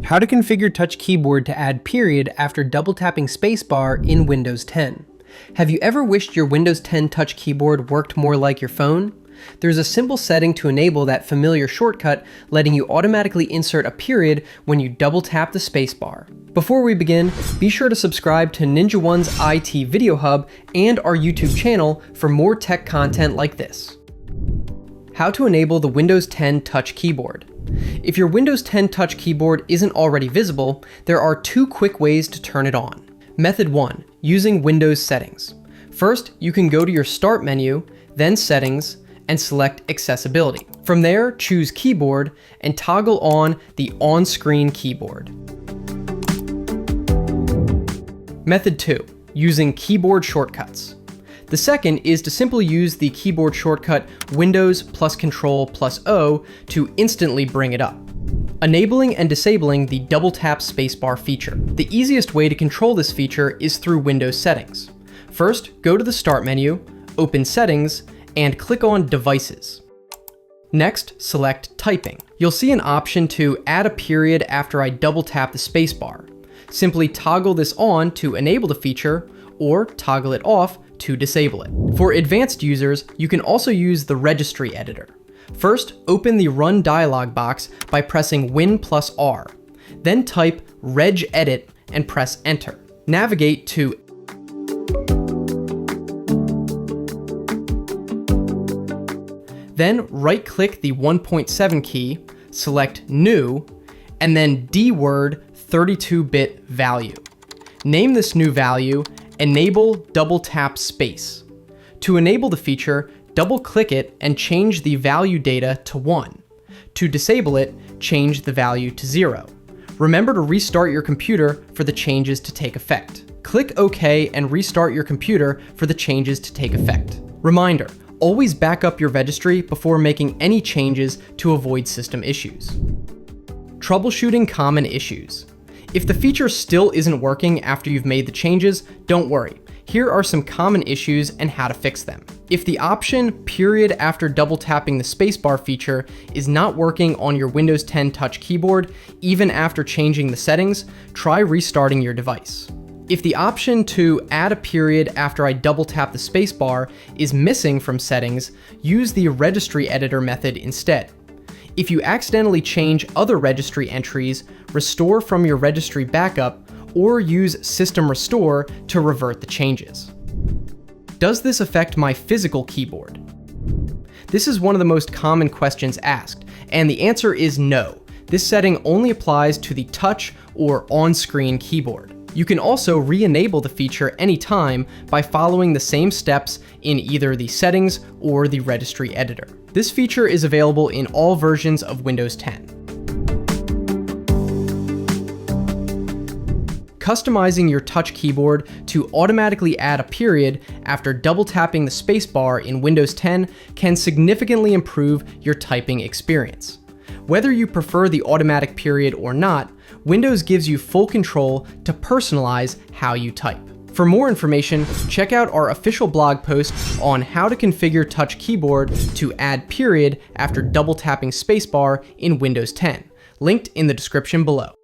How to configure Touch Keyboard to add period after double tapping spacebar in Windows 10. Have you ever wished your Windows 10 Touch Keyboard worked more like your phone? There's a simple setting to enable that familiar shortcut, letting you automatically insert a period when you double tap the spacebar. Before we begin, be sure to subscribe to Ninja One's IT Video Hub and our YouTube channel for more tech content like this. How to enable the Windows 10 Touch Keyboard. If your Windows 10 Touch Keyboard isn't already visible, there are two quick ways to turn it on. Method 1. Using Windows Settings. First, you can go to your Start menu, then Settings, and select Accessibility. From there, choose Keyboard and toggle on the on-screen keyboard. Method 2. Using keyboard shortcuts. The second is to simply use the keyboard shortcut Windows plus Control plus O to instantly bring it up, enabling and disabling the double tap spacebar feature. The easiest way to control this feature is through Windows Settings. First, go to the Start menu, open Settings, and click on Devices. Next, select Typing. You'll see an option to add a period after I double tap the spacebar. Simply toggle this on to enable the feature, or toggle it off to disable it. For advanced users, you can also use the registry editor. First, open the Run dialog box by pressing Win plus R. Then type regedit and press Enter. Navigate to Then right-click the 1.7 key, select New, and then dword 32-bit value. Name this new value Enable Double Tap Space. To enable the feature, double-click it and change the value data to 1. To disable it, change the value to 0. Remember to restart your computer for the changes to take effect. Click OK and restart your computer for the changes to take effect. Reminder: always back up your registry before making any changes to avoid system issues. Troubleshooting common issues. If the feature still isn't working after you've made the changes, don't worry. Here are some common issues and how to fix them. If the option period after double tapping the spacebar feature is not working on your Windows 10 Touch Keyboard, even after changing the settings, try restarting your device. If the option to add a period after I double tap the spacebar is missing from settings, use the registry editor method instead. If you accidentally change other registry entries, restore from your registry backup, or use System Restore to revert the changes. Does this affect my physical keyboard? This is one of the most common questions asked, and the answer is no. This setting only applies to the touch or on-screen keyboard. You can also re-enable the feature anytime by following the same steps in either the settings or the registry editor. This feature is available in all versions of Windows 10. Customizing your Touch Keyboard to automatically add a period after double tapping the spacebar in Windows 10 can significantly improve your typing experience. Whether you prefer the automatic period or not, Windows gives you full control to personalize how you type. For more information, check out our official blog post on how to configure Touch Keyboard to add period after double tapping spacebar in Windows 10, linked in the description below.